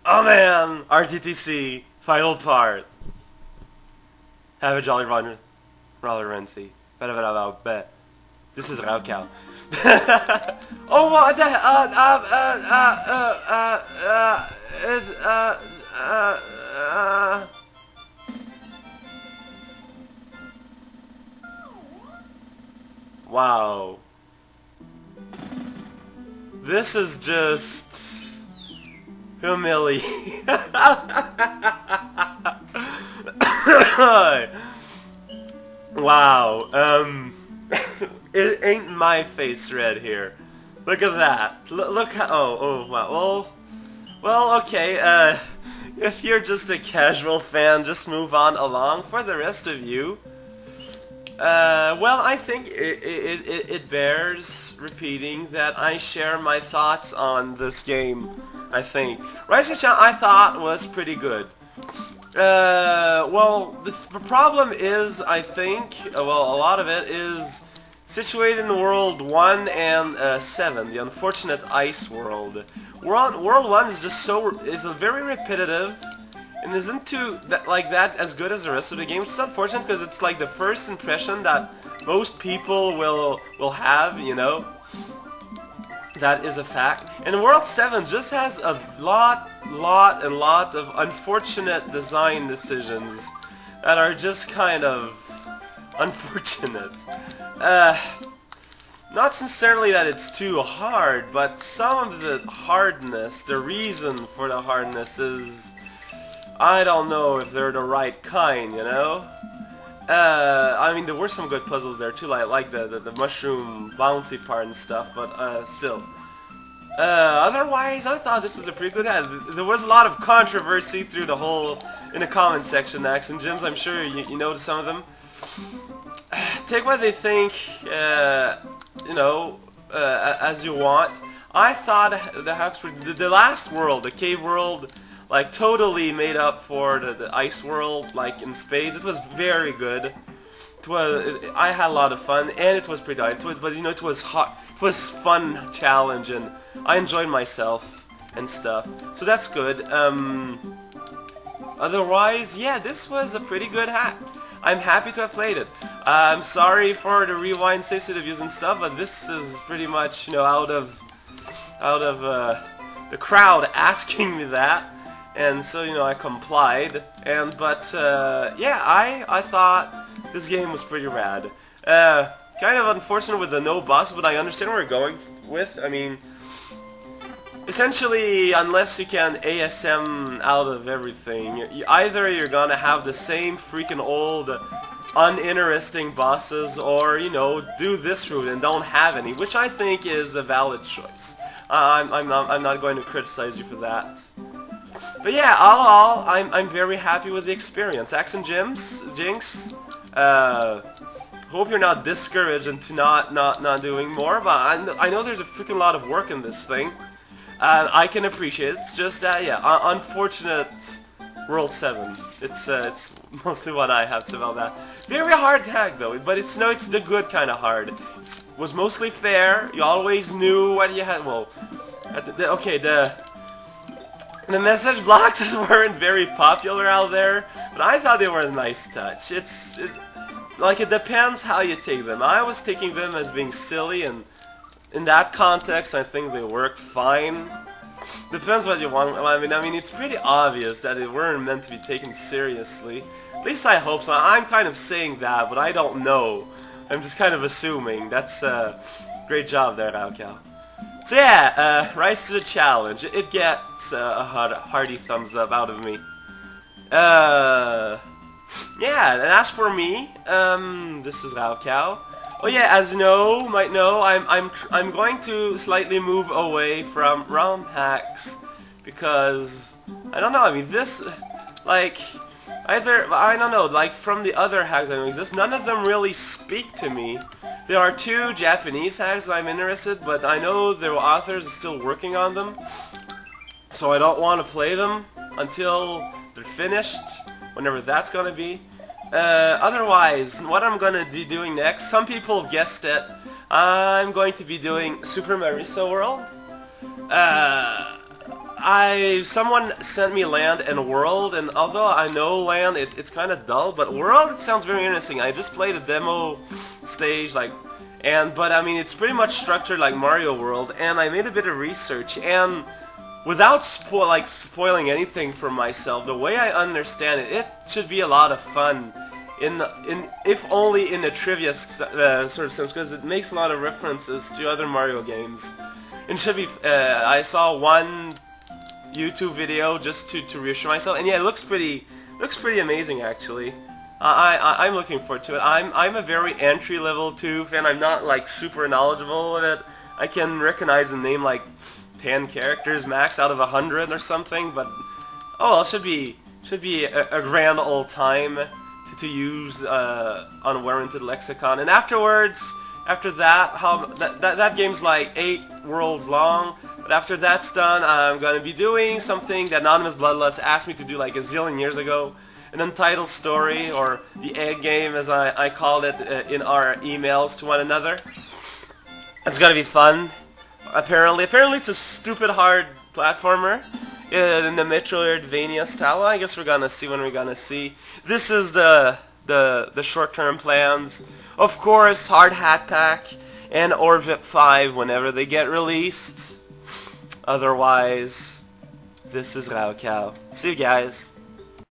Oh man! RTTC, final part. Have a jolly roller Renzi. This is Raukau. Oh, what the wow. This is just humiliating. Wow, it ain't my face red here. Look at that. Look how, oh, wow. Well, okay, if you're just a casual fan, just move on along. For the rest of you, well, I think it bears repeating that I share my thoughts on this game, I think. whcih I thought was pretty good. Well, the problem is, I think, well, a lot of it is situated in World 1 and 7, the unfortunate ice world. World 1 is just is very repetitive, and isn't too like that as good as the rest of the game, which is unfortunate because it's like the first impression that most people will have, you know. That is a fact. And World 7 just has a lot of unfortunate design decisions that are just kind of unfortunate. Not sincerely that it's too hard, but some of the hardness, the reason for the hardness is, I don't know if they're the right kind, you know? I mean, there were some good puzzles there too, like the mushroom bouncy part and stuff, but still. Otherwise, I thought this was a pretty good ad. There was a lot of controversy through the whole, in the comment section, Ax and Jims. I'm sure you noticed some of them. Take what they think, you know, as you want. I thought the last world, the cave world, like totally made up for the ice world, like in space. It was very good. I had a lot of fun, and it was pretty hard. But you know, it was hot. It was fun challenge, and I enjoyed myself and stuff. So that's good. Otherwise, yeah, this was a pretty good hack. I'm happy to have played it. I'm sorry for the rewind sensitive use and stuff, but this is pretty much, you know, out of the crowd asking me that, and so, you know, I complied. But yeah, I thought this game was pretty rad. Kind of unfortunate with the no boss, but I understand where we're going with. I mean, essentially, unless you can ASM out of everything, either you're gonna have the same freaking old, uninteresting bosses, or, you know, do this route and don't have any, which I think is a valid choice. I'm not going to criticize you for that. But yeah, all in all, I'm very happy with the experience. Ax and Jinx, hope you're not discouraged into not doing more, but I know there's a freaking lot of work in this thing. I can appreciate it. It's just yeah, unfortunate World 7. It's mostly what I have to say about that. Very hard tag though, but it's the good kind of hard. It was mostly fair. You always knew what you had. Well, okay, the message blocks weren't very popular out there, but I thought they were a nice touch. Like, it depends how you take them. I was taking them as being silly, and in that context, I think they work fine. Depends what you want. I mean, it's pretty obvious that they weren't meant to be taken seriously. At least I hope so. I'm kind of saying that, but I don't know. I'm just kind of assuming. That's great job there, Raukau. So yeah, rise to the challenge. It gets a hearty thumbs up out of me. Yeah, and as for me, this is Raukau. Oh yeah, as you might know, I'm going to slightly move away from ROM hacks because I don't know. I mean, this, like, I don't know, like from the other hacks that exist, none of them really speak to me. There are 2 Japanese hacks that I'm interested, but I know their authors are still working on them, so I don't want to play them until they're finished, whenever that's gonna be. Otherwise, what I'm gonna be doing next, some people have guessed it, I'm going to be doing Super Mario World. someone sent me Land and World, and although I know Land, it's kind of dull, but World, it sounds very interesting. I just played a demo stage, like, but I mean, it's pretty much structured like Mario World, and I made a bit of research, and without spoiling anything for myself, the way I understand it, it should be a lot of fun. If only in a trivia sort of sense, because it makes a lot of references to other Mario games. It should be. I saw one YouTube video just to reassure myself, and yeah, it looks pretty amazing actually. I'm looking forward to it. I'm a very entry level 2 fan. I'm not like super knowledgeable with it. I can recognize a name like 10 characters max out of 100 or something, but oh well, it should be a grand old time to use unwarranted lexicon. And afterwards, after that, that game's like 8 worlds long, but after that's done, I'm gonna be doing something that Anonymous Bloodlust asked me to do like a zillion years ago, An Untitled Story, or the Egg Game as I called it in our emails to one another. It's gonna be fun. Apparently it's a stupid hard platformer in the Metroidvania style. I guess we're gonna see when we're gonna see. This is the short-term plans. Of course, Hard Hat Pack and Orbit 5 whenever they get released. Otherwise, this is Raocow. See you guys.